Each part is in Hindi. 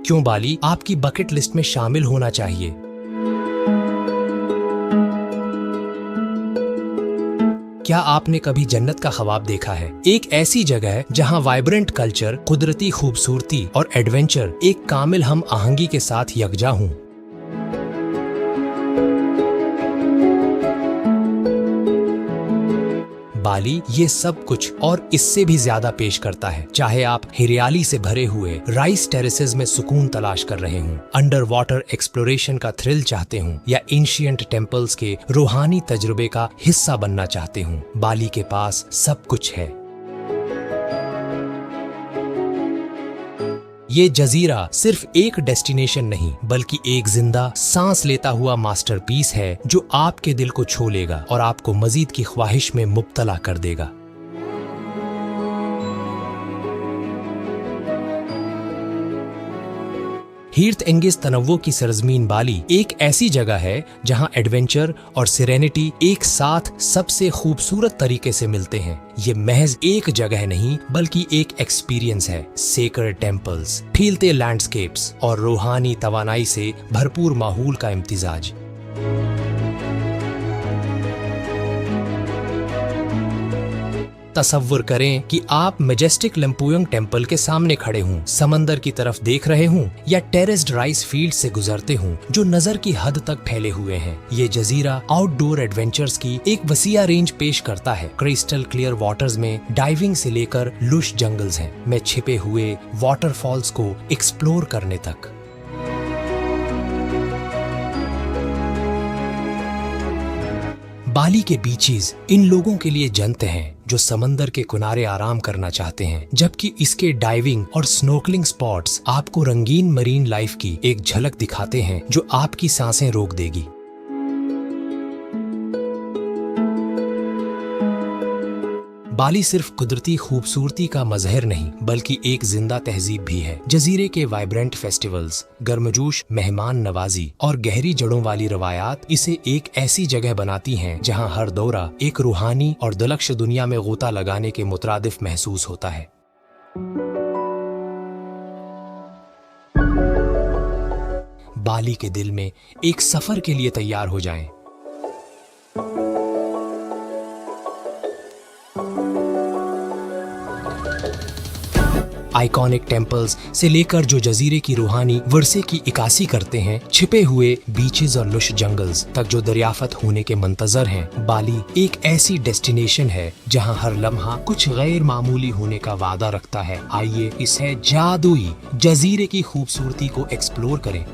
क्यों बाली आपकी बकेट लिस्ट में शामिल होना चाहिए। क्या आपने कभी जन्नत का ख्वाब देखा है? एक ऐसी जगह जहां वाइब्रेंट कल्चर, कुदरती खूबसूरती और एडवेंचर एक कामिल हम आहंगी के साथ यकजा हों। बाली ये सब कुछ और इससे भी ज्यादा पेश करता है। चाहे आप हरियाली से भरे हुए राइस टेरेसेस में सुकून तलाश कर रहे हों, अंडर वाटर एक्सप्लोरेशन का थ्रिल चाहते हों या एंशिएंट टेम्पल्स के रूहानी तजुर्बे का हिस्सा बनना चाहते हों, बाली के पास सब कुछ है। ये जजीरा सिर्फ एक डेस्टिनेशन नहीं बल्कि एक जिंदा सांस लेता हुआ मास्टरपीस है जो आपके दिल को छू लेगा और आपको मजीद की ख्वाहिश में मुब्तला कर देगा। हीर्थ एंगिस तनव्वो की सरजमीन बाली एक ऐसी जगह है जहां एडवेंचर और सिरेनिटी एक साथ सबसे खूबसूरत तरीके से मिलते हैं। ये महज एक जगह नहीं बल्कि एक एक्सपीरियंस है। सेक्रेड टेम्पल्स, फीलते लैंडस्केप्स और रूहानी तवानाई से भरपूर माहौल का इम्तिजाज। तसव्वुर करें कि आप मैजेस्टिक लंपुयंग टेम्पल के सामने खड़े हों, समंदर की तरफ देख रहे हों या टेरेस्ड राइस फील्ड से गुजरते हों जो नजर की हद तक फैले हुए हैं। ये जजीरा आउटडोर एडवेंचर्स की एक वसीया रेंज पेश करता है। क्रिस्टल क्लियर वाटर्स में डाइविंग से लेकर लुश जंगल्स में छिपे हुए वाटरफॉल्स को एक्सप्लोर करने तक। बाली के बीचेस इन लोगों के लिए जन्नत हैं जो समंदर के किनारे आराम करना चाहते हैं, जबकि इसके डाइविंग और स्नोकलिंग स्पॉट्स आपको रंगीन मरीन लाइफ की एक झलक दिखाते हैं जो आपकी सांसें रोक देगी। बाली सिर्फ कुदरती खूबसूरती का मजहर नहीं बल्कि एक जिंदा तहजीब भी है। जजीरे के वाइब्रेंट फेस्टिवल्स, गर्मजोश मेहमान नवाजी और गहरी जड़ों वाली रवायात इसे एक ऐसी जगह बनाती हैं जहां हर दौरा एक रूहानी और दिलकश दुनिया में गोता लगाने के मुतरादिफ महसूस होता है। बाली के दिल में एक सफर के लिए तैयार हो जाएं। आइकॉनिक टेम्पल्स से लेकर जो जजीरे की रूहानी वर्से की इकासी करते हैं, छिपे हुए बीचेस और लुश जंगल्स तक जो दरियाफत होने के मंतजर हैं, बाली एक ऐसी डेस्टिनेशन है जहां हर लम्हा कुछ गैर मामूली होने का वादा रखता है। आइए इसे जादुई जजीरे की खूबसूरती को एक्सप्लोर करें।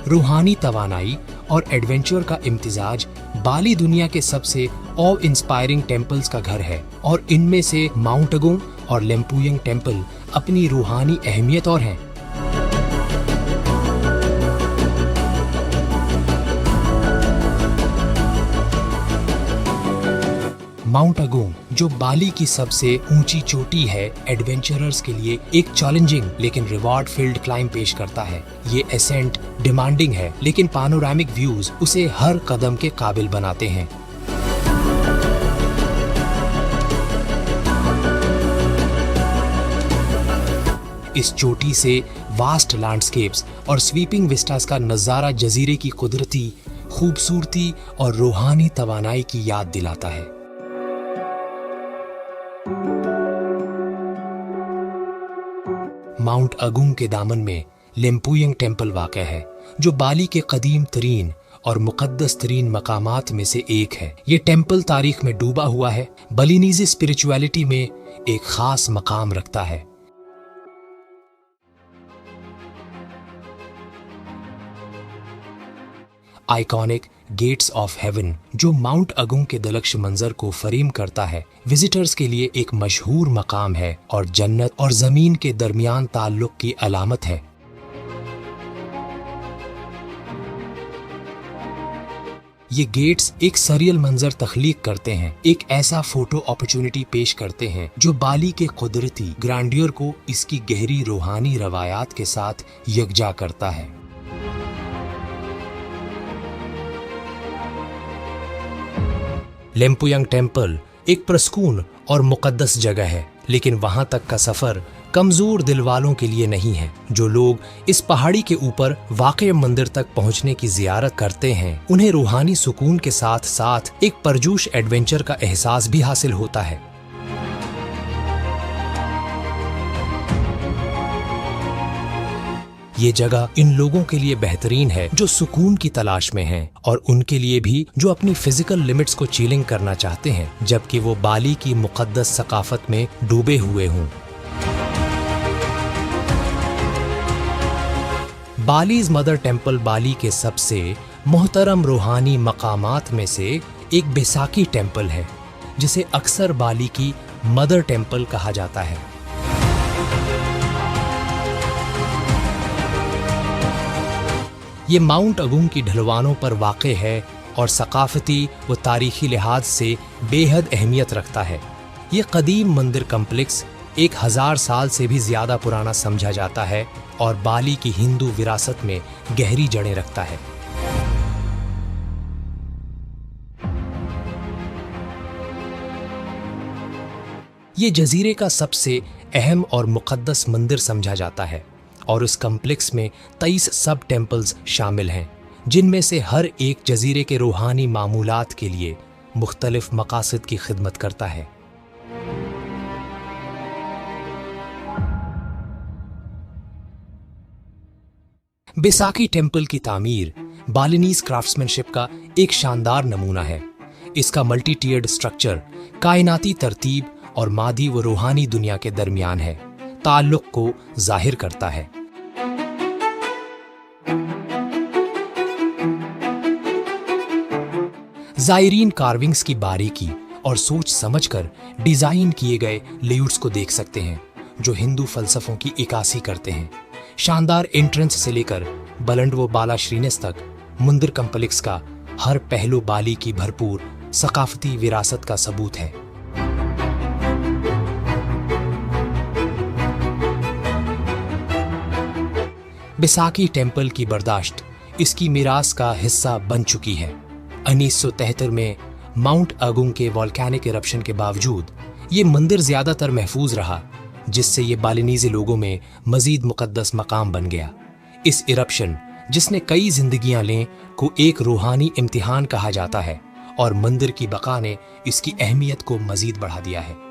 रूहानी तवानाई और एडवेंचर का इम्तिजाज बाली दुनिया के सबसे ऑ इंस्पायरिंग टेम्पल्स का घर है और इनमें से माउंट अगुंग और लंपुयंग टेम्पल अपनी रूहानी अहमियत और हैं। माउंट अगुंग जो बाली की सबसे ऊंची चोटी है, एडवेंचरर्स के लिए एक चैलेंजिंग लेकिन रिवॉर्ड फील्ड क्लाइम पेश करता है। ये एसेंट डिमांडिंग है लेकिन पानोरामिक व्यूज उसे हर कदम के काबिल बनाते हैं। इस चोटी से वास्ट लैंडस्केप्स और स्वीपिंग विस्टास का नजारा जजीरे की कुदरती खूबसूरती और रूहानी तवानाई की याद दिलाता है। माउंट अगुंग के दामन में लंपुयंग टेम्पल वाक़या है जो बाली के कदीम तरीन और मुक़द्दस तरीन मकामात में से एक है। ये टेम्पल तारीख में डूबा हुआ है, बलिनीज़ी स्पिरिचुअलिटी में एक खास मकाम रखता है। आइकॉनिक गेट्स ऑफ हेवन जो माउंट अगुंग के दिलकश मंजर को फरीम करता है, विजिटर्स के लिए एक मशहूर मकाम है और जन्नत और जमीन के दरमियान ताल्लुक की अलामत है। ये गेट्स एक सरियल मंजर तख्लीक करते हैं, एक ऐसा फोटो अपॉर्चुनिटी पेश करते हैं जो बाली के कुदरती ग्रैंडियर को इसकी गहरी रूहानी रवायात के साथ यकजा करता है। लंपुयंग टेम्पल एक प्रसकून और मुकद्दस जगह है, लेकिन वहां तक का सफर कमजोर दिल वालों के लिए नहीं है। जो लोग इस पहाड़ी के ऊपर वाक़ई मंदिर तक पहुंचने की जियारत करते हैं, उन्हें रूहानी सुकून के साथ साथ एक परजोश एडवेंचर का एहसास भी हासिल होता है। ये जगह इन लोगों के लिए बेहतरीन है जो सुकून की तलाश में हैं, और उनके लिए भी जो अपनी फिजिकल लिमिट्स को चीलिंग करना चाहते हैं, जबकि वो बाली की मुकद्दस सकाफत में डूबे हुए हों। बालीज मदर टेम्पल बाली के सबसे मोहतरम रूहानी मकामात में से एक बैसाखी टेम्पल है, जिसे अक्सर बाली की मदर टेम्पल कहा जाता है। ये माउंट अगुंग की ढलवानों पर वाक़े है और सकाफती व तारीखी लिहाज से बेहद अहमियत रखता है। ये कदीम मंदिर कम्प्लेक्स 1000 साल से भी ज़्यादा पुराना समझा जाता है और बाली की हिंदू विरासत में गहरी जड़ें रखता है। ये जजीरे का सबसे अहम और मुक़द्दस मंदिर समझा जाता है और उस कम्प्लेक्स में 23 सब टेम्पल्स शामिल हैं, जिनमें से हर एक जजीरे के रूहानी मामूलात के लिए मुख्तलिफ मकासद की खिदमत करता है। बैसाखी टेम्पल की तामीर बालिनीज क्राफ्ट्समैनशिप का एक शानदार नमूना है। इसका मल्टी टियर्ड स्ट्रक्चर कायनाती तरतीब और मादी व रूहानी दुनिया के दरमियान है ताल्लुक को जाहिर करता है। जायरीन कार्विंग्स की बारीकी और सोच समझकर डिजाइन किए गए लेआउट्स को देख सकते हैं, जो हिंदू फलसफों की इकासी करते हैं। शानदार एंट्रेंस से लेकर बुलंद व बाला श्रीनेस तक मंदिर कम्प्लेक्स का हर पहलू बाली की भरपूर सकाफती विरासत का सबूत है। बैसाखी टेम्पल की बर्दाश्त इसकी मिरास का हिस्सा बन चुकी है। 1973 में माउंट अगुंग के वोल्केनिक इरप्शन के बावजूद ये मंदिर ज्यादातर महफूज रहा, जिससे ये बालिनीज़ी लोगों में मजीद मुकद्दस मकाम बन गया। इस इरप्शन, जिसने कई जिंदगियां लें, को एक रूहानी इम्तिहान कहा जाता है और मंदिर की बका ने इसकी अहमियत को मजीद बढ़ा दिया है।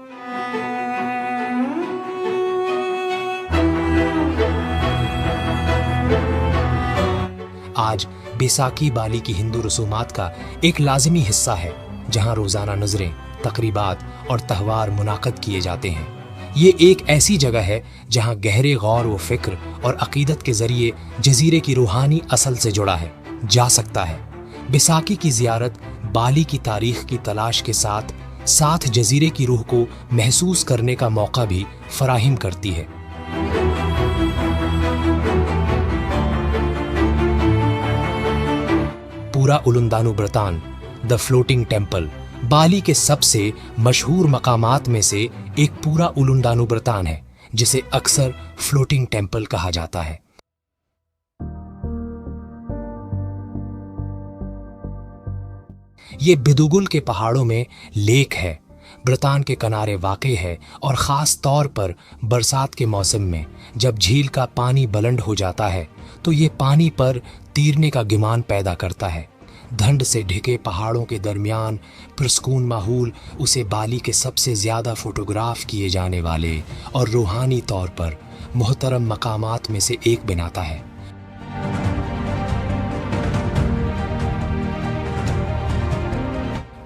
आज बैसाखी बाली की हिंदू रसूमात का एक लाजिमी हिस्सा है, जहां रोजाना नजरें, तकरीबात और त्यौहार मुनाकद किए जाते हैं। ये एक ऐसी जगह है जहां गहरे गौर व फिक्र और अकीदत के जरिए जजीरे की रूहानी असल से जुड़ा है जा सकता है। बैसाखी की जियारत बाली की तारीख की तलाश के साथ साथ जजीरे की रूह को महसूस करने का मौका भी फराहिम करती है। पूरा उलुंदानु ब्रतान द फ्लोटिंग टेम्पल बाली के सबसे मशहूर मकामात में से एक पूरा उलुंदानु ब्रतान है, जिसे अक्सर फ्लोटिंग टेम्पल कहा जाता है। ये बिदुगुल के पहाड़ों में लेक है, ब्रतान के किनारे वाक़ई है और ख़ास तौर पर बरसात के मौसम में जब झील का पानी बुलंद हो जाता है तो ये पानी पर तीरने का गुमान पैदा करता है। धुंध से ढके पहाड़ों के दरमियान पुरस्कून माहौल उसे बाली के सबसे ज़्यादा फोटोग्राफ किए जाने वाले और रूहानी तौर पर मोहतरम मकामात में से एक बनाता है।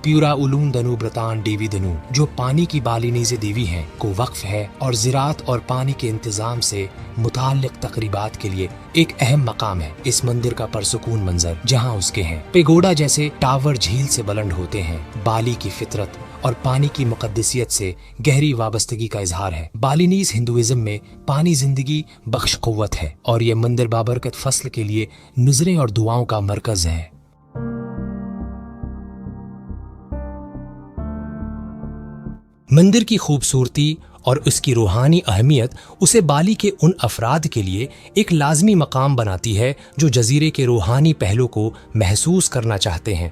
प्यूरा उलुंदानु ब्रतान देवी दनु, जो पानी की बालिनीज़ देवी हैं, को वक्फ है और ज़राअत और पानी के इंतज़ाम से मुताल्लिक़ तकरीबात के लिए एक अहम मकाम है। इस मंदिर का परसुकून मंजर जहां उसके हैं पेगोडा जैसे टावर झील से बुलंद होते हैं, बाली की फितरत और पानी की मुक़द्दसियत से गहरी वाबस्तगी का इजहार है। बालिनीज हिंदुइज्म में पानी जिंदगी बख्श क़ुव्वत है और ये मंदिर बाबरकत फसल के लिए नज़रें और दुआओं का मरकज़ है। मंदिर की खूबसूरती और उसकी रूहानी अहमियत उसे बाली के उन अफराद के लिए एक लाजमी मकाम बनाती है जो जजीरे के रूहानी पहलू को महसूस करना चाहते हैं।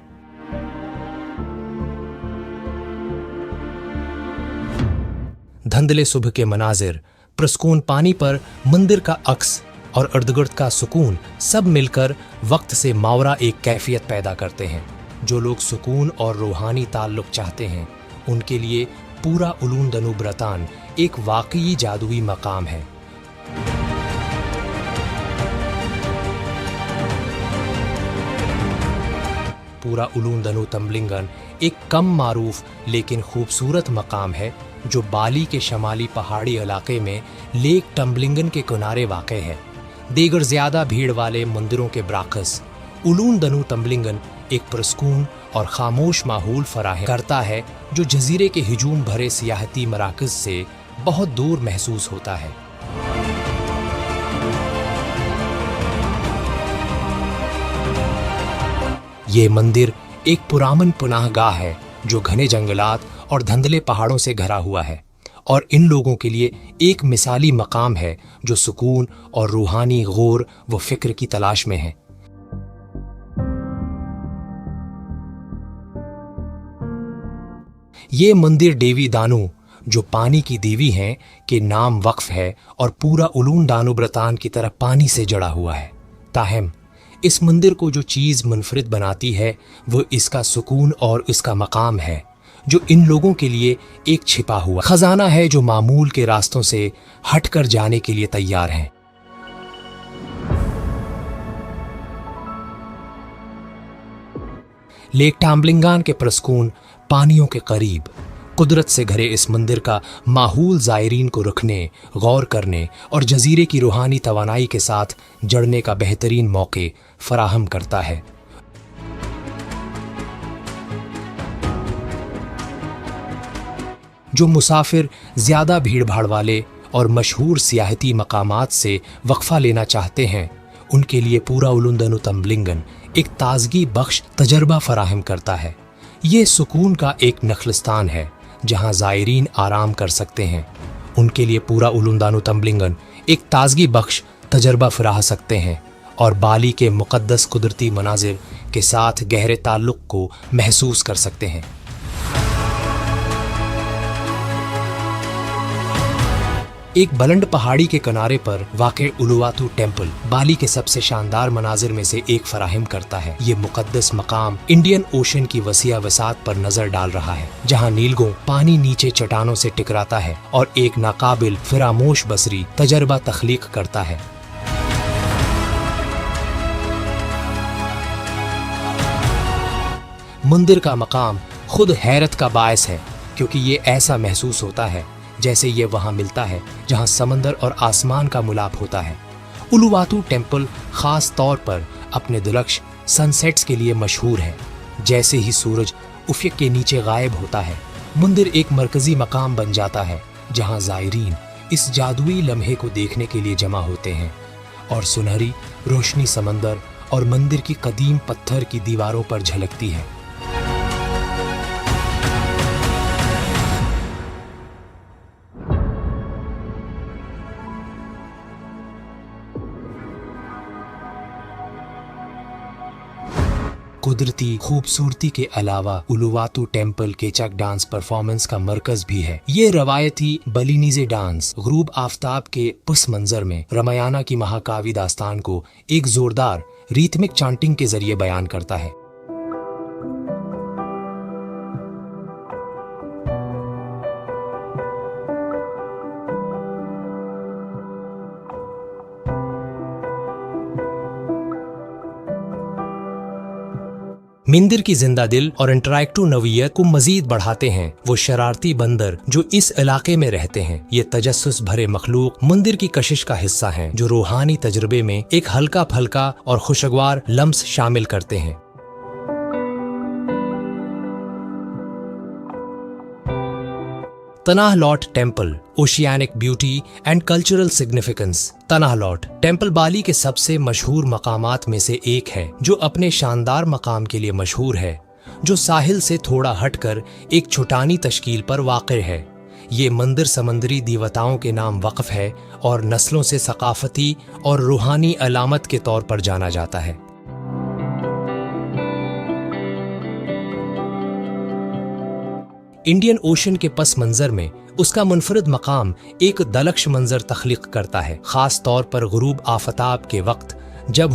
धुंधले सुबह के मनाजिर, पुरस्कून पानी पर मंदिर का अक्स और इर्द-गिर्द का सुकून सब मिलकर वक्त से मावरा एक कैफियत पैदा करते हैं। जो लोग सुकून और रूहानी ताल्लुक चाहते हैं उनके लिए पूरा उलून दनूब रतान एक वाकई जादुई मकाम है। पूरा उलून दनू तम्बलिंगन एक कम मारूफ लेकिन खूबसूरत मकाम है जो बाली के शमाली पहाड़ी इलाके में लेक टम्बलिंगन के किनारे वाक़ है। दीगर ज़्यादा भीड़ वाले मंदिरों के बरअक्स उलून दनू तम्बलिंगन एक पुरस्कून और खामोश माहौल फराहम करता है जो जजीरे के हिजूम भरे सियाहती मराकज़ से बहुत दूर महसूस होता है। ये मंदिर एक पुरामन पनाहगाह है जो घने जंगलात और धुंधले पहाड़ों से घरा हुआ है और इन लोगों के लिए एक मिसाली मकाम है जो सुकून और रूहानी गौर व फिक्र की तलाश में है। ये मंदिर देवी दानू जो पानी की देवी हैं के नाम वक्फ है और पूरा उलून दानू ब्रतान की तरह पानी से जड़ा हुआ है। ताहम इस मंदिर को जो चीज़ मुनफरिद बनाती है वो इसका सुकून और इसका मकाम है जो इन लोगों के लिए एक छिपा हुआ खजाना है जो मामूल के रास्तों से हटकर जाने के लिए तैयार हैं। लेक टम्बलिंगन के पुरस्कून पानियों के करीब कुदरत से घरे इस मंदिर का माहौल ज़ायरीन को रुकने, गौर करने और जजीरे की रूहानी तवानाई के साथ जड़ने का बेहतरीन मौके फराहम करता है। जो मुसाफिर ज़्यादा भीड़ भाड़ वाले और मशहूर सियाहती मकामात से वक्फा लेना चाहते हैं उनके लिए पूरा उलून दनू तम्बलिंगन एक ताजगी बख्श तजर्बा फराहम करता है। ये सुकून का एक नखलिस्तान है जहां ज़ायरीन आराम कर सकते हैं। उनके लिए पूरा उलून दनू तम्बलिंगन एक ताजगी बख्श तजर्बा फराह सकते हैं और बाली के मुक़द्दस कुदरती मनाजिर के साथ गहरे ताल्लुक़ को महसूस कर सकते हैं। एक बुलंद पहाड़ी के किनारे पर वाक़े उलुवातू टेम्पल बाली के सबसे शानदार मनाजिर में से एक फराहम करता है। ये मुक़द्दस मकाम इंडियन ओशन की वसीया वसात पर नजर डाल रहा है जहां नीलगों पानी नीचे चट्टानों से टकराता है और एक नाकाबिल फरामोश बसरी तजर्बा तख्लीक करता है। मंदिर का मकाम खुद हैरत का बायस है क्योंकि ये ऐसा महसूस होता है जैसे ये वहाँ मिलता है जहाँ समंदर और आसमान का मिलाप होता है। उलुवातू टेम्पल ख़ास तौर पर अपने दुलक्ष सनसेट्स के लिए मशहूर है। जैसे ही सूरज उफ़क़ के नीचे गायब होता है मंदिर एक मरकज़ी मकाम बन जाता है जहाँ ज़ायरीन इस जादुई लम्हे को देखने के लिए जमा होते हैं और सुनहरी रोशनी समंदर और मंदिर की कदीम पत्थर की दीवारों पर झलकती है। कुदरती खूबसूरती के अलावा उलुवातू टेम्पल केचक डांस परफॉर्मेंस का मरकज भी है। ये रवायती बलिनीजे डांस गुरूब आफ्ताब के पस मंजर में रामायण की महाकाव्य दास्तान को एक जोरदार रीथमिक चांटिंग के जरिए बयान करता है। मंदिर की जिंदा दिल और इंटरैक्टिव नवीयत को मजीद बढ़ाते हैं वो शरारती बंदर जो इस इलाके में रहते हैं। ये तजस्सुस भरे मखलूक मंदिर की कशिश का हिस्सा हैं जो रूहानी तजुर्बे में एक हल्का फल्का और खुशगवार लम्स शामिल करते हैं। Tanah Lot temple oceanic beauty and cultural significance. Tanah Lot temple Bali के सबसे मशहूर मकामात में से एक है जो अपने शानदार मकाम के लिए मशहूर है जो साहिल से थोड़ा हटकर एक छोटानी तश्कील पर वाक़ है। ये मंदिर समंदरी देवताओं के नाम वक़्फ़ है और नस्लों से सकाफती और रूहानी अलामत के तौर पर जाना जाता है। इंडियन ओशन के पस मंजर में उसका मुनफरद मकाम एक दलक्ष मंजर तख्लीक करता है, खास तौर पर गुरूब आफताब के वक्त जब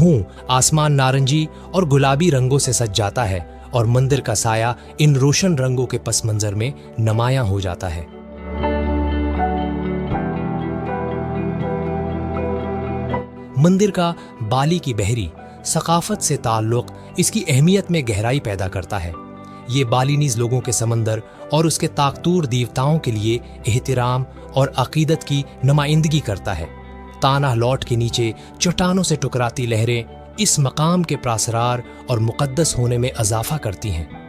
आसमान नारंगी और गुलाबी रंगों से सज जाता है और मंदिर का साया इन रोशन रंगों के पस मंजर में नुमायां हो जाता है। मंदिर का बाली की बहरी सकाफत से ताल्लुक इसकी अहमियत में गहराई पैदा करता है। ये बालिनीज लोगों के समंदर और उसके ताकतूर देवताओं के लिए एहतराम और अकीदत की नुमाइंदगी करता है। ताना लौट के नीचे चट्टानों से टकराती लहरें इस मकाम के प्रासरार और मुकद्दस होने में इजाफा करती हैं।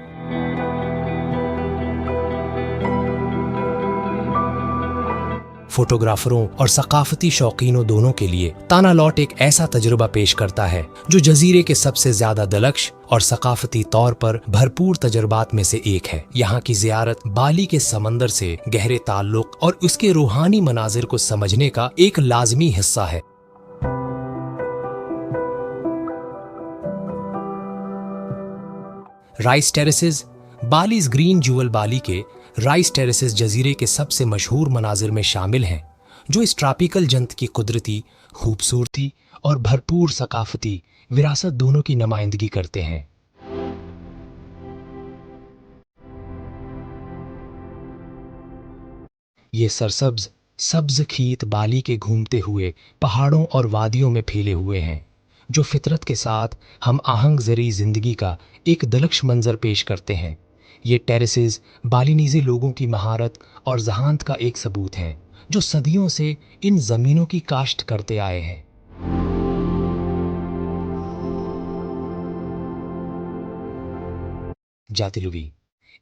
फोटोग्राफरों और सकाफती शौकीनों दोनों के लिए ताना लौट एक ऐसा तजुर्बा पेश करता है जो जजीरे के सबसे ज्यादा दलक्ष और सकाफती तौर पर भरपूर तजुर्बात में से एक है। यहाँ की जियारत बाली के समंदर से गहरे ताल्लुक और उसके रूहानी मनाजिर को समझने का एक लाजमी हिस्सा है। राइस टेरेसेस बालीज ग्रीन ज्यूअल बाली के राइस टेरेसेस जजीरे के सबसे मशहूर मनाजिर में शामिल हैं, जो इस ट्रॉपिकल जंत की कुदरती खूबसूरती और भरपूर सकाफती विरासत दोनों की नुमाइंदगी करते हैं। ये सरसब्ज सब्ज खीत बाली के घूमते हुए पहाड़ों और वादियों में फैले हुए हैं, जो फितरत के साथ हम आहंग जरी जिंदगी का एक दलक्ष मंजर पेश करते हैं। ये टेरेसेस बालिनीज़ी लोगों की महारत और जहानत का एक सबूत है, जो सदियों से इन जमीनों की काश्त करते आए हैं। Jatiluwih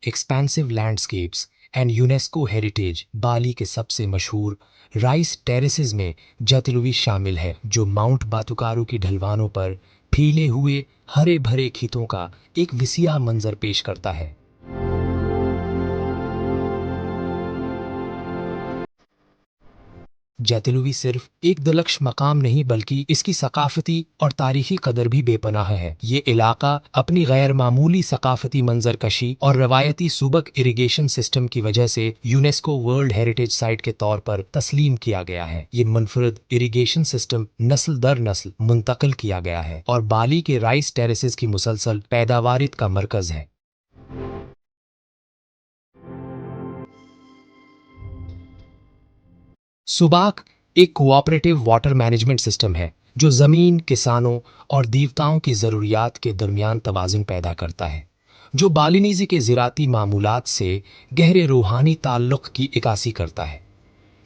expensive landscapes and UNESCO heritage Bali के सबसे मशहूर राइस टेरेसेस में जातिलुवी शामिल है, जो माउंट बातुकारू की ढलवानों पर फैले हुए हरे भरे खेतों का एक विसिया मंजर पेश करता है। जैतलुवी सिर्फ एक दलक्ष मकाम नहीं बल्कि इसकी सकाफती और तारीखी कदर भी बेपनाह है। ये इलाका अपनी गैर मामूली सकाफती मंजर कशी और रवायती सुबक इरिगेशन सिस्टम की वजह से यूनेस्को वर्ल्ड हेरिटेज साइट के तौर पर तस्लीम किया गया है। ये मुनफरद इरिगेशन सिस्टम नस्ल दर नस्ल मुंतकिल किया गया है और बाली के राइस टेरेसेस की मुसलसल पैदावारित का मरकज है। सुबाक एक कोऑपरेटिव वाटर मैनेजमेंट सिस्टम है जो ज़मीन, किसानों और देवताओं की ज़रूरियात के दरमियान तवाज़ुन पैदा करता है, जो बालिनीज़ी के ज़राती मामूलात से गहरे रूहानी ताल्लुक़ की इक्कासी करता है।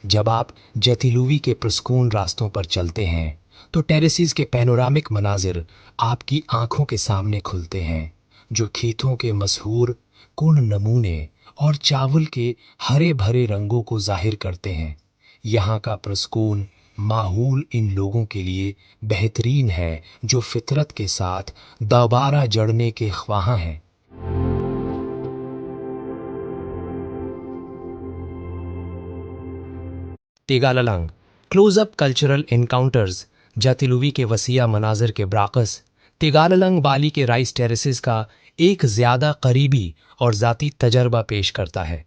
जब आप जैतिलुवी के पुरस्कून रास्तों पर चलते हैं तो टेरेसेस के पैनोरामिक मनाजिर आपकी आंखों के सामने खुलते हैं, जो खेतों के मशहूर कुन नमूने और चावल के हरे भरे रंगों को जाहिर करते हैं। यहाँ का पुरस्कून माहौल इन लोगों के लिए बेहतरीन है जो फितरत के साथ दोबारा जड़ने के ख्वाह हैं। तेगाललंग क्लोजअप कल्चरल इनकाउंटर्स जातिलुवी के वसिया मनाजिर के ब्राकस तेगाललंग बाली के राइस टेरेसेस का एक ज़्यादा करीबी और ज़ाती तजर्बा पेश करता है।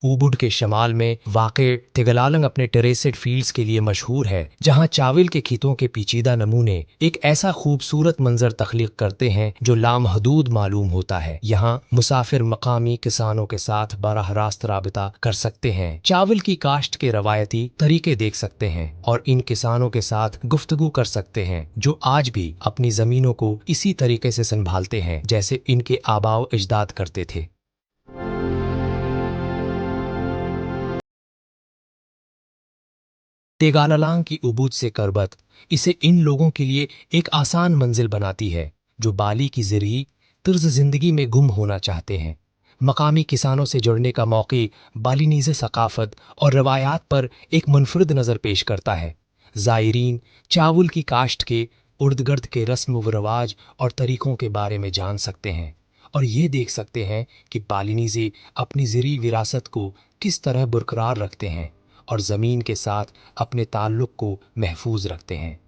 ऊबुड के शमाल में वाक़े तेगाललंग अपने टेरेसेड फील्ड्स के लिए मशहूर है, जहां चावल के खेतों के पेचीदा नमूने एक ऐसा खूबसूरत मंजर तख्लीक करते हैं जो लामहदूद मालूम होता है। यहाँ मुसाफिर मकामी किसानों के साथ बराह रास्त राबिता कर सकते हैं, चावल की काश्त के रवायती तरीके देख सकते हैं और इन किसानों के साथ गुफ्तगू कर सकते हैं जो आज भी अपनी ज़मीनों को इसी तरीके से संभालते हैं जैसे इनके आबाओ अजदाद करते थे। तेगाललांग की उबूद से करबत इसे इन लोगों के लिए एक आसान मंजिल बनाती है जो बाली की ज़िरई तर्ज ज़िंदगी में गुम होना चाहते हैं। मकामी किसानों से जुड़ने का मौक़ा बालिनीज़ सकाफ़त और रवायात पर एक मुनफरद नज़र पेश करता है। ज़ायरीन चावल की काश्त के उर्द गर्द के रस्म व रवाज और तरीक़ों के बारे में जान सकते हैं और ये देख सकते हैं कि बालिनीज़े अपनी ज़िरई विरासत को किस तरह बरकरार रखते हैं और ज़मीन के साथ अपने ताल्लुक़ को महफूज रखते हैं।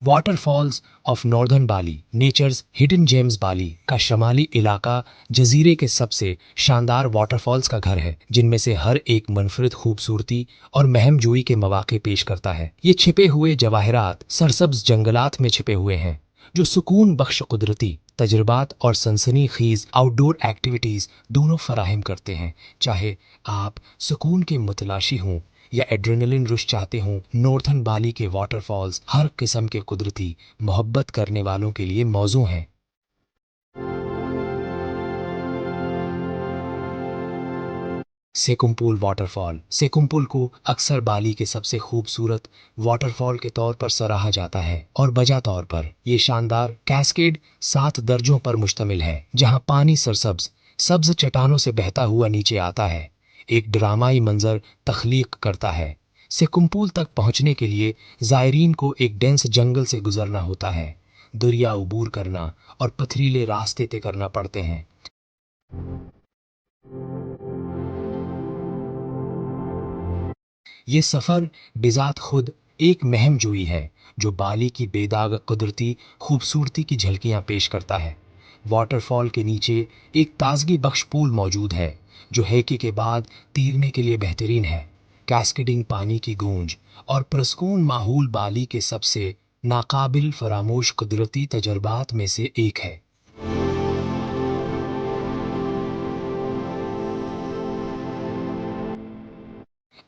Waterfalls of northern Bali, nature's hidden gems Bali का शमाली इलाका जजीरे के सबसे शानदार वाटरफॉल्स का घर है, जिनमें से हर एक मुनफरिद खूबसूरती और महमजोई के मौके पेश करता है। ये छिपे हुए जवाहरात सरसब्ज जंगलात में छिपे हुए हैं, जो सुकून बख्श कुदरती तजुर्बात और सनसनीखेज आउटडोर एक्टिविटीज़ दोनों फराहम करते हैं। चाहे आप सुकून के मुतलाशी हों या एड्रेनलिन रुश चाहते हों, नॉर्थन बाली के वाटरफॉल्स हर किस्म के कुदरती मोहब्बत करने वालों के लिए मौजू हैं। सेकुम्पुल वाटरफॉल। सेकुम्पुल को अक्सर बाली के सबसे खूबसूरत वाटरफॉल के तौर पर सराहा जाता है और बजा तौर पर ये शानदार कैस्केड 7 दर्जों पर मुश्तमिल है, जहां पानी सरसब्ज सब्ज चट्टानों से बहता हुआ नीचे आता है, एक ड्रामाई मंजर तख्लीक करता है। सेकुम्पुल तक पहुंचने के लिए ज़ायरीन को एक डेंस जंगल से गुजरना होता है, दरिया उबूर करना और पथरीले रास्ते तय करना पड़ते हैं। ये सफ़र बिज़ात खुद एक महम जोई है, जो बाली की बेदाग कुदरती खूबसूरती की झलकियाँ पेश करता है। वाटरफॉल के नीचे एक ताजगी बख्श पूल मौजूद है, जो हैकी के बाद तैरने के लिए बेहतरीन है। कैस्केडिंग पानी की गूंज और पुरस्कून माहौल बाली के सबसे नाकाबिल फरामोश कुदरती तजर्बात में से एक है।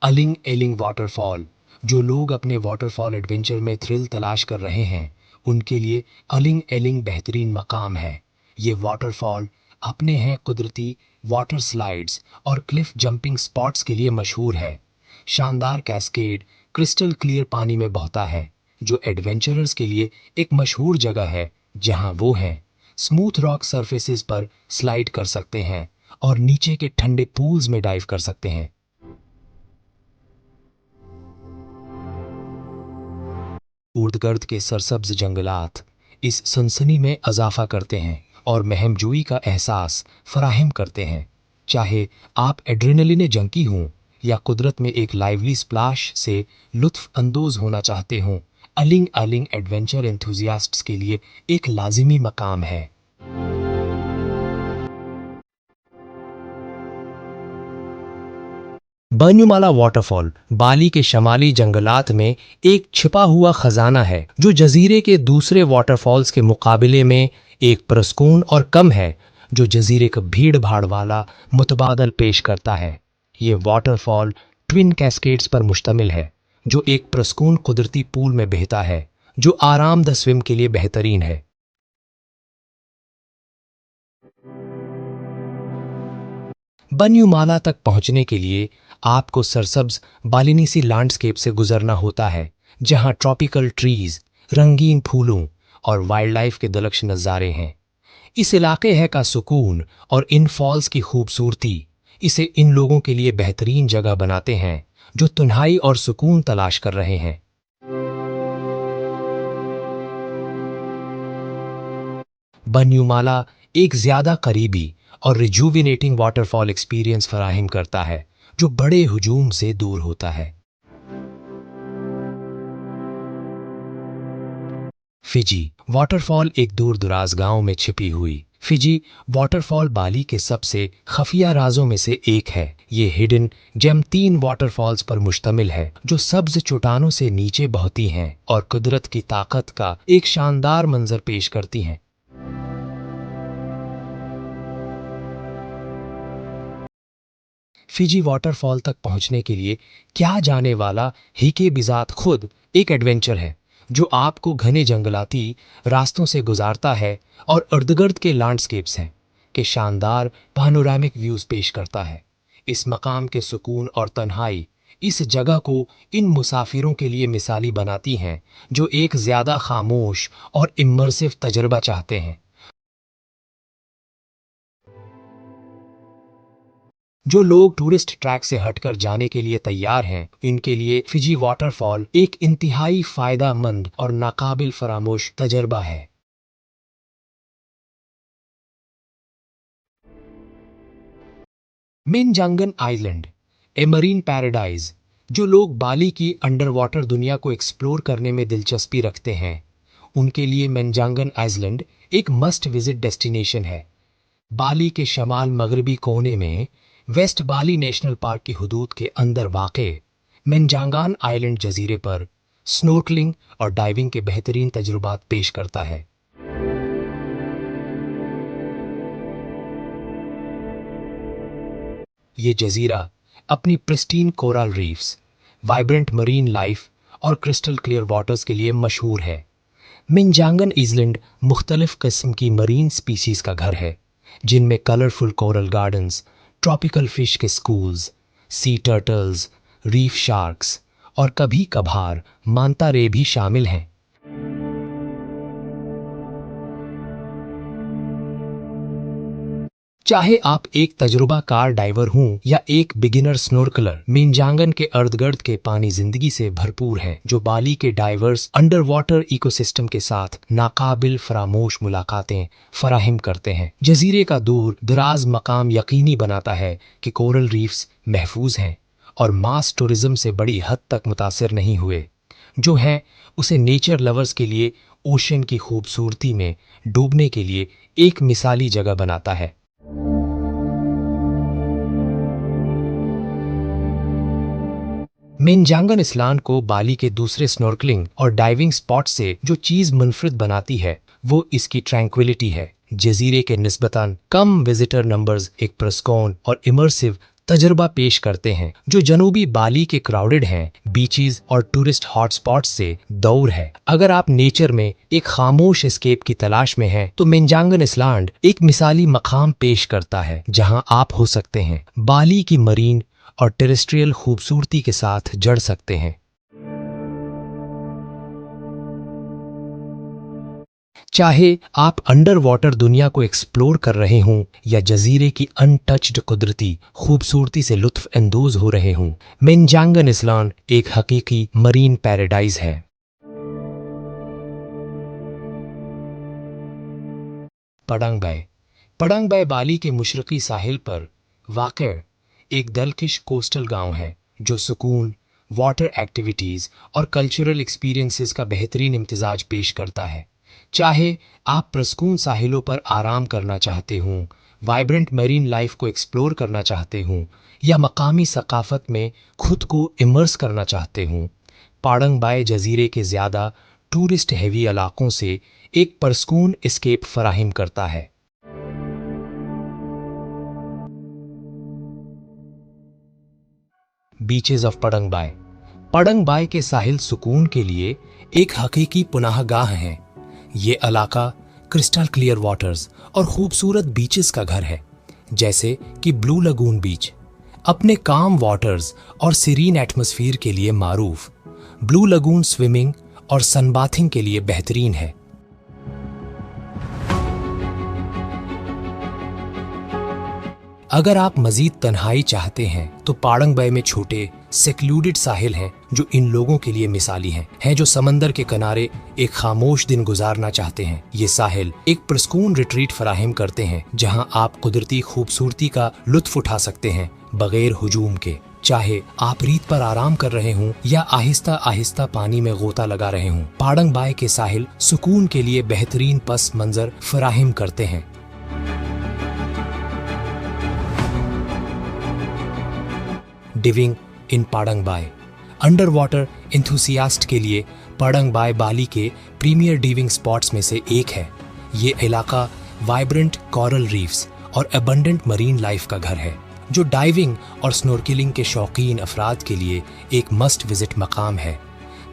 अलिंग एलिंग वाटरफॉल। जो लोग अपने वाटरफॉल एडवेंचर में थ्रिल तलाश कर रहे हैं, उनके लिए अलिंग एलिंग बेहतरीन मकाम है। ये वाटरफॉल अपने हैं कुदरती वाटर स्लाइड्स और क्लिफ जंपिंग स्पॉट्स के लिए मशहूर है। शानदार कैस्केड क्रिस्टल क्लियर पानी में बहता है, जो एडवेंचरर्स के लिए एक मशहूर जगह है, जहां वो हैं स्मूथ रॉक सरफेसेस पर स्लाइड कर सकते हैं और नीचे के ठंडे पूल्स में डाइव कर सकते हैं। उर्दगर्द के सरसब्ज जंगलात इस सनसनी में इजाफा करते हैं और महमजोई का एहसास फराहम करते हैं। चाहे आप एड्रेनलिन जंकी हों या कुदरत में एक लाइवली स्प्लैश से लुत्फ अंदोज होना चाहते हों, अलिंग अलिंग एडवेंचर एंथुजियास्ट्स के लिए एक लाजिमी मकाम है। बन्यूमाला वाटरफॉल बाली के शमाली जंगलात में एक छिपा हुआ खजाना है, जो जजीरे के दूसरे वाटरफॉल्स के मुकाबले में एक पुरस्कून और कम है, जो जजीरे का भीड़ भाड़ वाला मुतबादल पेश करता है। ये वाटरफॉल ट्विन कैस्केड्स पर मुश्तमिल है, जो एक पुरस्कून कुदरती पूल में बहता है, जो आरामदा स्विम के लिए बेहतरीन है। बन्यूमाला तक पहुंचने के लिए आपको सरसब्ज बालिनीसी लैंडस्केप से गुजरना होता है, जहां ट्रॉपिकल ट्रीज, रंगीन फूलों और वाइल्ड लाइफ के दिलकश नज़ारे हैं। इस इलाके है का सुकून और इन फॉल्स की खूबसूरती इसे इन लोगों के लिए बेहतरीन जगह बनाते हैं, जो तन्हाई और सुकून तलाश कर रहे हैं। बन्यूमाला एक ज्यादा करीबी और रिजुविनेटिंग वाटरफॉल एक्सपीरियंस फराहम करता है, जो बड़े हुजूम से दूर होता है। फिजी वाटरफॉल एक दूर दराज गांव में छिपी हुई फिजी वाटरफॉल बाली के सबसे खफिया राजों में से एक है। ये हिडन जेम 3 वाटरफॉल्स पर मुश्तमिल है, जो सब्ज चट्टानों से नीचे बहती हैं और कुदरत की ताकत का एक शानदार मंजर पेश करती हैं। फिजी वाटरफॉल तक पहुंचने के लिए क्या जाने वाला हीके बिजात खुद एक एडवेंचर है, जो आपको घने जंगलाती रास्तों से गुजारता है और इर्द-गिर्द के लैंडस्केप्स हैं के शानदार पानोरामिक व्यूज पेश करता है। इस मकाम के सुकून और तन्हाई इस जगह को इन मुसाफिरों के लिए मिसाली बनाती हैं, जो एक ज्यादा खामोश और इमर्सिव तजर्बा चाहते हैं। जो लोग टूरिस्ट ट्रैक से हटकर जाने के लिए तैयार हैं, इनके लिए फिजी वाटरफॉल एक इंतहाई फायदा मंद और नाकाबिल फरामोश तजर्बा है। मिनजांगन आइलैंड, ए मरीन पैराडाइज। जो लोग बाली की अंडर वाटर दुनिया को एक्सप्लोर करने में दिलचस्पी रखते हैं, उनके लिए मेंजांगन आइलैंड एक मस्ट विजिट डेस्टिनेशन है। बाली के शमाल मगरबी कोने में वेस्ट बाली नेशनल पार्क की हदूद के अंदर वाक़े मेंजांगान आइलैंड जजीरे पर स्नोर्कलिंग और डाइविंग के बेहतरीन तजुर्बात पेश करता है। ये जजीरा अपनी pristine coral reefs, vibrant marine life और क्रिस्टल क्लियर वाटर्स के लिए मशहूर है। मेंजांगन आइलैंड मुख्तलिफ किस्म की मरीन स्पीसीज का घर है, जिनमें colourful coral gardens, tropical fish के schools, sea turtles, reef sharks और कभी कभार मांता रे भी शामिल हैं। चाहे आप एक तजुर्बाकार डाइवर हों या एक बिगिनर स्नोर्कलर, मेंजांगन के इर्द-गिर्द के पानी जिंदगी से भरपूर है, जो बाली के डाइवर्स अंडर वाटर इकोसिस्टम के साथ नाकाबिल फरामोश मुलाकातें फराहम करते हैं। जजीरे का दूर दराज मकाम यकीनी बनाता है कि कोरल रीफ्स महफूज हैं और मास टूरिज्म से बड़ी हद तक मुतासिर नहीं हुए, जो है उसे नेचर लवर्स के लिए ओशन की खूबसूरती में डूबने के लिए एक मिसाली जगह बनाता है। मेंजांगन आइलैंड को बाली के दूसरे स्नॉर्कलिंग और डाइविंग स्पॉट से जो चीज मुनफरिद बनाती है वो इसकी ट्रैंक्विलिटी है। जजीरे के निस्बतन कम विजिटर नंबर्स एक प्रस्कौन और इमर्सिव तजुर्बा पेश करते हैं, जो जनूबी बाली के क्राउडेड हैं बीचेस और टूरिस्ट हॉटस्पॉट्स से दूर है। अगर आप नेचर में एक खामोश एस्केप की तलाश में हैं, तो मेंजांगन आइलैंड एक मिसाली मकाम पेश करता है जहां आप हो सकते हैं बाली की मरीन और टेरेस्ट्रियल खूबसूरती के साथ जड़ सकते हैं। चाहे आप अंडर वाटर दुनिया को एक्सप्लोर कर रहे हों या जजीरे की अनटच्ड कुदरती खूबसूरती से लुत्फ अंदोज हो रहे हों, मेंजांगन आइलैंड एक हकीकी मरीन पैराडाइज है। पडंग बाय बाली के मशरकी साहिल पर वाक़ एक दलकश कोस्टल गांव है, जो सुकून, वाटर एक्टिविटीज़ और कल्चरल एक्सपीरियंसेस का बेहतरीन इम्तिजाज पेश करता है। चाहे आप प्रस्कून साहिलों पर आराम करना चाहते हों, वाइब्रेंट मरीन लाइफ को एक्सप्लोर करना चाहते हों या मकामी सकाफत में खुद को इमर्स करना चाहते हों, पाडंग बाय जजीरे के ज़्यादा टूरिस्ट हेवी इलाकों से एक परस्कून एस्केप फराहिम करता है। बीचेस ऑफ पडंग बाय के साहिल सुकून के लिए एक हकीकी पुनाहगाह है। ये इलाका क्रिस्टल क्लियर वाटर्स और खूबसूरत बीचेस का घर है, जैसे कि ब्लू लगून बीच अपने काम वाटर्स और सीरीन एटमॉस्फेयर के लिए मारूफ। ब्लू लगून स्विमिंग और सनबाथिंग के लिए बेहतरीन है। अगर आप मजीद तन्हाई चाहते हैं तो पाडंग बाय में छोटे सेक्लूडेड साहिल हैं, जो इन लोगों के लिए मिसाली हैं जो समंदर के किनारे एक खामोश दिन गुजारना चाहते हैं। ये साहिल एक प्रस्कून रिट्रीट फराहम करते हैं, जहां आप कुदरती खूबसूरती का लुत्फ उठा सकते हैं बगैर हुजूम के। चाहे आप रीत पर आराम कर रहे हों या आहिस्ता आहिस्ता पानी में गोता लगा रहे हों, पाडंग बाय के साहिल सुकून के लिए बेहतरीन पस मंजर फराहम करते हैं। डिविंग इन पाडंग बाय अंडर वाटर एंथुसियास्ट के लिए पाडंग बाय बाली के प्रीमियर डिविंग स्पॉट्स में से एक है। ये इलाका वाइब्रेंट कोरल रीफ्स और एबंडेंट मरीन लाइफ का घर है, जो डाइविंग और स्नॉर्कलिंग के शौकीन अफराद के लिए एक मस्ट विजिट मकाम है।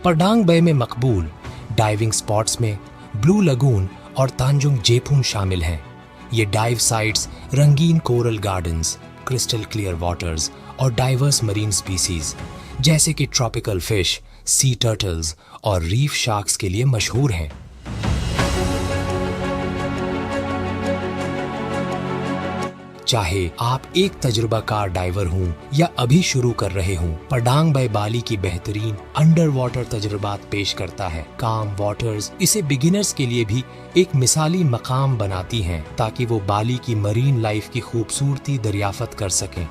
पाडंग बाय में मकबूल डाइविंग स्पॉट्स में ब्लू लगून और तांजुंग जेपुन शामिल हैं। ये डाइव साइट्स रंगीन coral gardens, crystal clear waters और डाइवर्स मरीन स्पीसीज जैसे कि ट्रॉपिकल फिश, सी टर्टल्स और रीफ शार्क्स के लिए मशहूर हैं। चाहे आप एक तजुर्बाकार डाइवर हों या अभी शुरू कर रहे हों, पाडंग बाय बाली की बेहतरीन अंडर वाटर तजुर्बात पेश करता है। काम वाटर्स इसे बिगिनर्स के लिए भी एक मिसाली मकाम बनाती हैं, ताकि वो बाली की मरीन लाइफ की खूबसूरती दरियाफत कर सकें।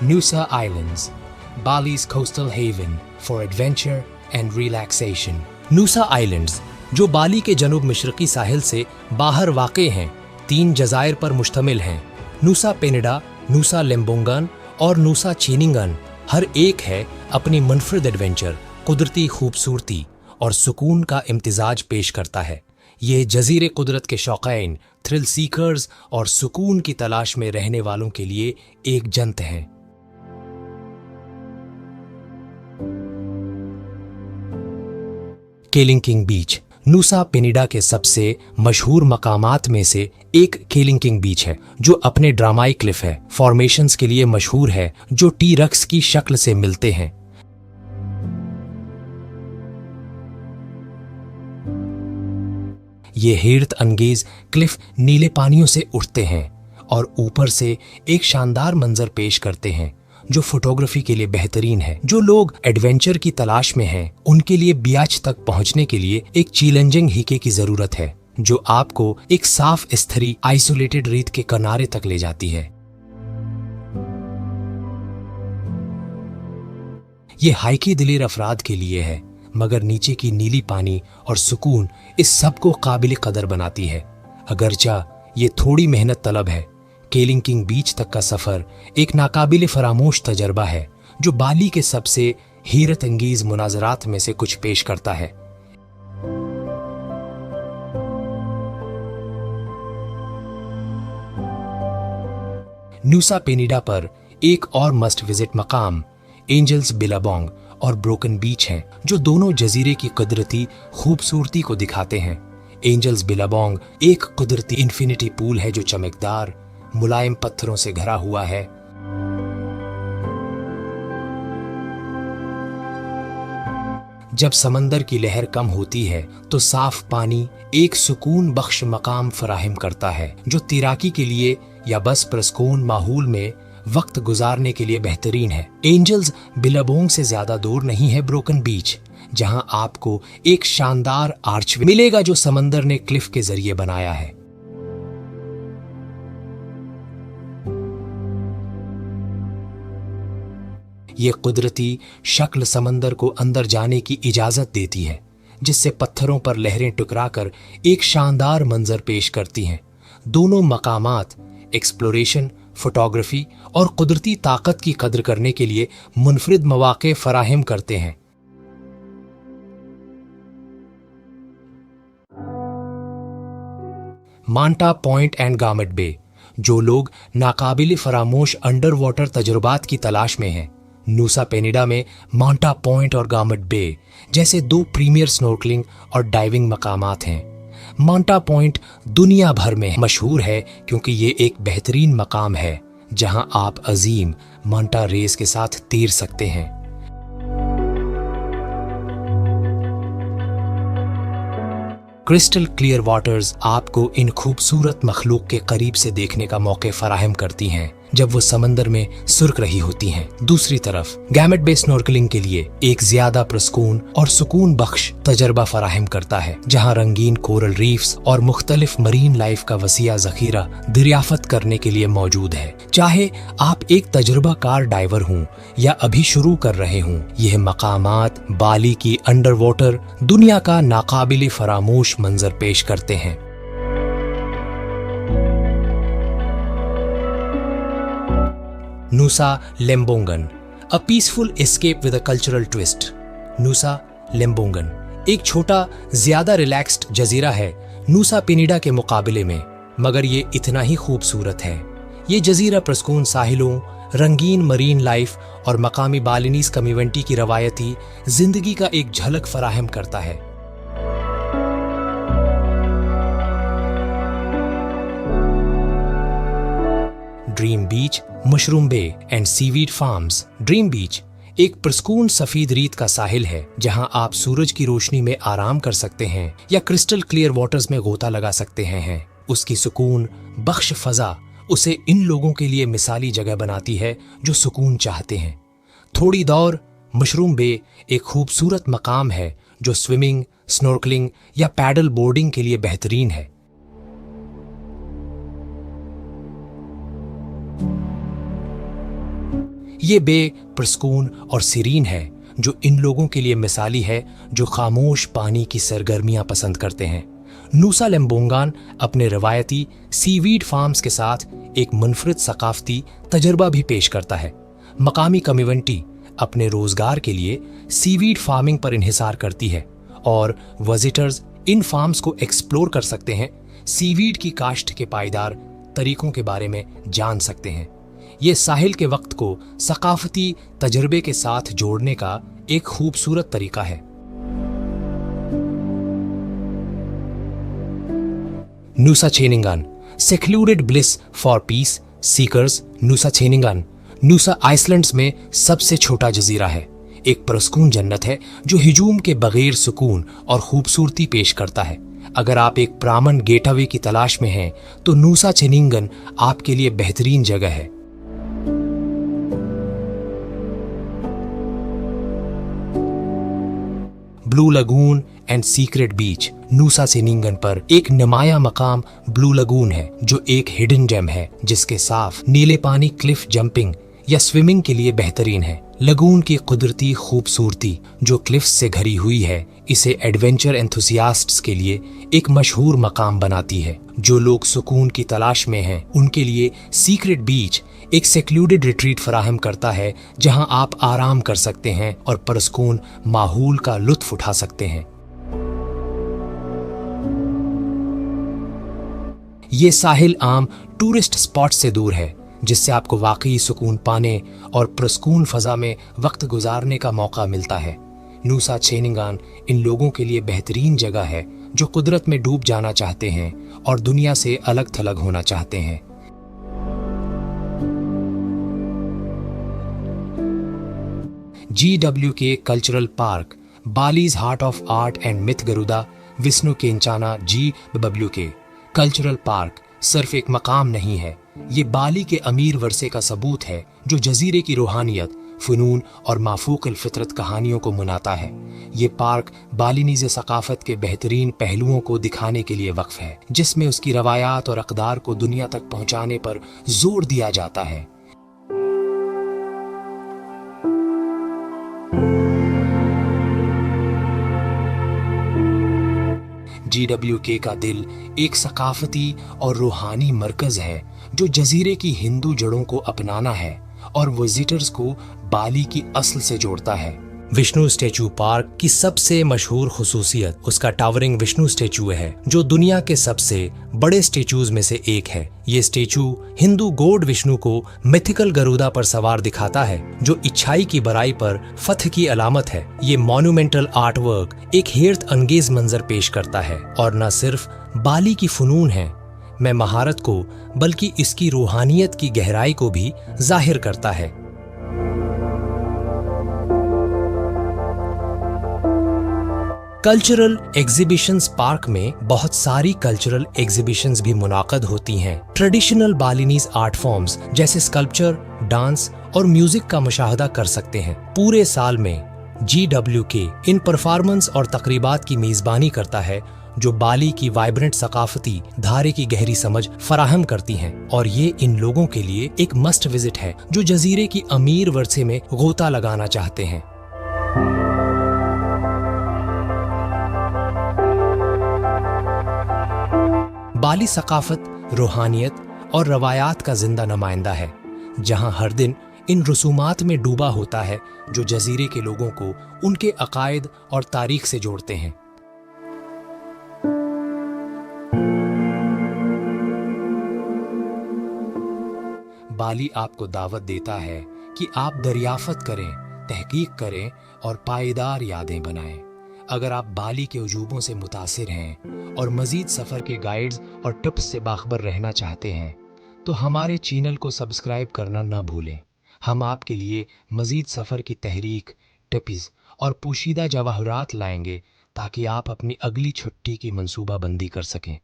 Nusa islands Bali's coastal haven for adventure and relaxation. Nusa islands, जो बाली के जनूब मशरकी साहिल से बाहर वाक़े हैं, 3 जज़ायर पर मुश्तमिल हैं। नूसा पेनिडा, नूसा लेम्बोंगन और नूसा चीनिंगन हर एक है अपनी मुनफरिद एडवेंचर, कुदरती खूबसूरती और सुकून का इम्तिजाज पेश करता है। ये जजीरे कुदरत के शौकीन, थ्रिल सीकर्स और सुकून की तलाश में रहने वालों के लिए एक जन्नत है। केलिंकिंग बीच नूसा पेनिडा के सबसे मशहूर मकामात में से एक केलिंकिंग बीच है, जो अपने ड्रामाई क्लिफ है फॉर्मेशंस के लिए मशहूर है, जो टी रक्स की शक्ल से मिलते हैं। ये हैरत अंगेज क्लिफ नीले पानियों से उठते हैं और ऊपर से एक शानदार मंजर पेश करते हैं, जो फोटोग्राफी के लिए बेहतरीन है। जो लोग एडवेंचर की तलाश में हैं, उनके लिए बियाच तक पहुंचने के लिए एक चैलेंजिंग हिके की जरूरत है, जो आपको एक साफ स्थरी आइसोलेटेड रेत के किनारे तक ले जाती है। ये हाइकी दिलेर अफराद के लिए है, मगर नीचे की नीली पानी और सुकून इस सब को काबिल कदर बनाती है। अगरचा ये थोड़ी मेहनत तलब है, केलिंकिंग बीच तक का सफर एक नाकाबिल फरामोश तजर्बा है, जो बाली के सबसे हैरत अंगेज मुनाजरात में से कुछ पेश करता है। नूसा पेनिडा पर एक और मस्ट विजिट मकाम एंजल्स बिलाबोंग और ब्रोकन बीच हैं, जो दोनों जजीरे की कुदरती खूबसूरती को दिखाते हैं। एंजल्स बिलाबोंग एक कुदरती इन्फिनिटी पूल है, जो चमकदार मुलायम पत्थरों से घरा हुआ है। जब समंदर की लहर कम होती है तो साफ पानी एक सुकून बख्श मकाम फराहम करता है, जो तैराकी के लिए या बस पुरस्कून माहौल में वक्त गुजारने के लिए बेहतरीन है। एंजल्स बिलाबोंग से ज्यादा दूर नहीं है ब्रोकन बीच, जहां आपको एक शानदार आर्च मिलेगा, जो समंदर ने क्लिफ के जरिए बनाया है। ये कुदरती शक्ल समंदर को अंदर जाने की इजाजत देती है, जिससे पत्थरों पर लहरें टकराकर एक शानदार मंजर पेश करती हैं। दोनों मकामात एक्सप्लोरेशन, फोटोग्राफी और कुदरती ताकत की कदर करने के लिए मुनफरिद मौके फराहम करते हैं। मांटा पॉइंट एंड गामेट बे, जो लोग नाकाबिल फरामोश अंडर वाटर तजुर्बात की तलाश में हैं, नूसा पेनिडा में मांटा पॉइंट और गामेट बे जैसे 2 प्रीमियर स्नॉर्कलिंग और डाइविंग मकामात हैं। मांटा पॉइंट दुनिया भर में मशहूर है क्योंकि ये एक बेहतरीन मकाम है जहां आप अजीम मांटा रेस के साथ तैर सकते हैं। क्रिस्टल क्लियर वाटर्स आपको इन खूबसूरत मखलूक के करीब से देखने का मौके फराहम करती हैं जब वो समंदर में सुर्ख रही होती हैं। दूसरी तरफ गैमेट बे स्नॉर्कलिंग के लिए एक ज्यादा प्रस्कून और सुकून बख्श तजर्बा फराहम करता है, जहां रंगीन कोरल रीफ्स और मुख्तलिफ मरीन लाइफ का वसीया जखीरा दरियाफत करने के लिए मौजूद है। चाहे आप एक तजुर्बाकार डाइवर हों या अभी शुरू कर रहे हों, यह मकामात बाली की अंडर वाटर दुनिया का नाकाबिल फरामोश मंजर पेश करते हैं। Nusa Lembongan, a peaceful escape with a cultural twist. Nusa Lembongan एक छोटा ज्यादा रिलैक्स्ड जजीरा है नूसा पेनिडा के मुकाबले में, मगर ये इतना ही खूबसूरत है। ये जजीरा प्रस्कून साहिलों, रंगीन मरीन लाइफ और मकामी बालिनीज कम्युनिटी की रवायती जिंदगी का एक झलक फराहम करता है। Dream beach, mushroom bay and seaweed farms. Dream beach एक प्रस्कून सफेद रेत का साहिल है जहां आप सूरज की रोशनी में आराम कर सकते हैं या क्रिस्टल क्लियर वाटर्स में गोता लगा सकते हैं। उसकी सुकून बख्श फजा उसे इन लोगों के लिए मिसाली जगह बनाती है जो सुकून चाहते हैं। थोड़ी दौर मशरूम बे एक खूबसूरत मकाम है जो स्विमिंग, स्नॉर्कलिंग या पैडल बोर्डिंग के लिए बेहतरीन है। ये बे प्रस्कून और सीरीन है जो इन लोगों के लिए मिसाली है जो खामोश पानी की सरगर्मियां पसंद करते हैं। नूसा लेम्बोंगान अपने रवायती सीवीड फार्म्स के साथ एक मुनफरिद सकाफती तजर्बा भी पेश करता है। मकामी कम्युनिटी अपने रोजगार के लिए सीवीड फार्मिंग पर इन्हिसार करती है और विजिटर्स इन फार्म्स को एक्सप्लोर कर सकते हैं, सीवीड की काश्त के पायदार तरीकों के बारे में जान सकते हैं। ये साहिल के वक्त को सकाफती तजर्बे के साथ जोड़ने का एक खूबसूरत तरीका है। Nusa Ceningan, secluded bliss for peace seekers. Nusa Ceningan Nusa islands में सबसे छोटा जजीरा है। एक पुरस्कून जन्नत है जो हिजूम के बगैर सुकून और खूबसूरती पेश करता है। अगर आप एक प्रामन गेटअवे की तलाश में हैं तो नूसा छेनिंगन आपके लिए बेहतरीन जगह है। Blue lagoon and secret beach. Nusa Ceningan पर एक नुमाया मकाम ब्लू लगून है जो एक हिडन जेम है जिसके साफ नीले पानी क्लिफ जंपिंग या स्विमिंग के लिए बेहतरीन है। लगून की कुदरती खूबसूरती जो क्लिफ्स से घरी हुई है इसे एडवेंचर एंथुसियास्ट्स के लिए एक मशहूर मकाम बनाती है। जो लोग सुकून की तलाश में हैं उनके लिए सीक्रेट बीच एक सेक्लूडेड रिट्रीट फराहम करता है जहां आप आराम कर सकते हैं और पुरस्कून माहौल का लुत्फ उठा सकते हैं। ये साहिल आम टूरिस्ट स्पॉट से दूर है जिससे आपको वाकई सुकून पाने और पुरस्कून फजा में वक्त गुजारने का मौका मिलता है। नूसा छेनिंगान इन लोगों के लिए बेहतरीन जगह है जो कुदरत में डूब जाना चाहते हैं और दुनिया से अलग थलग होना चाहते हैं। GWK cultural park, Bali's heart of art and myth Garuda Vishnu Kencana. GWK cultural park सिर्फ एक मकाम नहीं है, ये बाली के अमीर वर्से का सबूत है जो जजीरे की रूहानियत, फ़नून और माफूक़ल फितरत कहानियों को मनाता है। ये पार्क बालीनीज़ सकाफत के बेहतरीन पहलुओं को दिखाने के लिए वक्फ है जिसमें उसकी रवायात और अक़दार को दुनिया तक पहुंचाने पर जोर दिया जाता है। GWK का दिल एक सकाफती और रूहानी मरकज है जो जजीरे की हिंदू जड़ों को अपनाना है और विजिटर्स को बाली की असल से जोड़ता है। विष्णु स्टैचू पार्क की सबसे मशहूर खुसूसियत उसका टावरिंग विष्णु स्टैचू है जो दुनिया के सबसे बड़े स्टैचूज में से एक है। ये स्टैचू हिंदू गॉड विष्णु को मिथिकल गरुदा पर सवार दिखाता है जो इच्छाई की बुराई पर फतह की अलामत है। ये मॉन्यूमेंटल आर्ट वर्क एक हैरत अंगेज मंजर पेश करता है और न सिर्फ बाली की फनून है में महारत को बल्कि इसकी रूहानियत की गहराई को भी जाहिर करता है। कल्चरल एग्जीबिशंस पार्क में बहुत सारी कल्चरल एग्जीबिशंस भी मुनाकद होती हैं। ट्रेडिशनल बालिनीज आर्ट फॉर्म्स जैसे स्कल्पचर, डांस और म्यूजिक का मुशाहदा कर सकते हैं। पूरे साल में GWK इन परफॉर्मेंस और तकरीबात की मेजबानी करता है जो बाली की वाइब्रेंट सकाफती धारे की गहरी समझ फराहम करती हैं और ये इन लोगों के लिए एक मस्ट विजिट है जो जजीरे की अमीर वर्से में गोता लगाना चाहते हैं। बाली सकाफत, रूहानियत और रवायात का जिंदा नुमाइंदा है जहां हर दिन इन रसूमात में डूबा होता है जो जजीरे के लोगों को उनके अकायद और तारीख से जोड़ते हैं। बाली आपको दावत देता है कि आप दरियाफत करें, तहकीक करें और पायदार यादें बनाएं। अगर आप बाली के उजूबों से मुतासिर हैं और मजीद सफ़र के गाइड्स और टिप्स से बाखबर रहना चाहते हैं तो हमारे चैनल को सब्सक्राइब करना ना भूलें। हम आपके लिए मजीद सफ़र की तहरीक, टिप्स और पोशीदा जवाहरात लाएंगे ताकि आप अपनी अगली छुट्टी की मंसूबाबंदी कर सकें।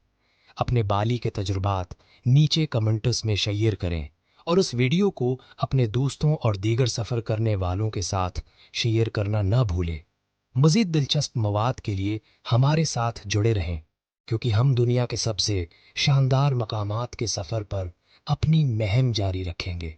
अपने बाली के तजुर्बात नीचे कमेंट्स में शेयर करें और उस वीडियो को अपने दोस्तों और दीगर सफ़र करने वालों के साथ शेयर करना ना भूलें। मज़ीद दिलचस्प मवाद के लिए हमारे साथ जुड़े रहें क्योंकि हम दुनिया के सबसे शानदार मकामात के सफ़र पर अपनी महम जारी रखेंगे।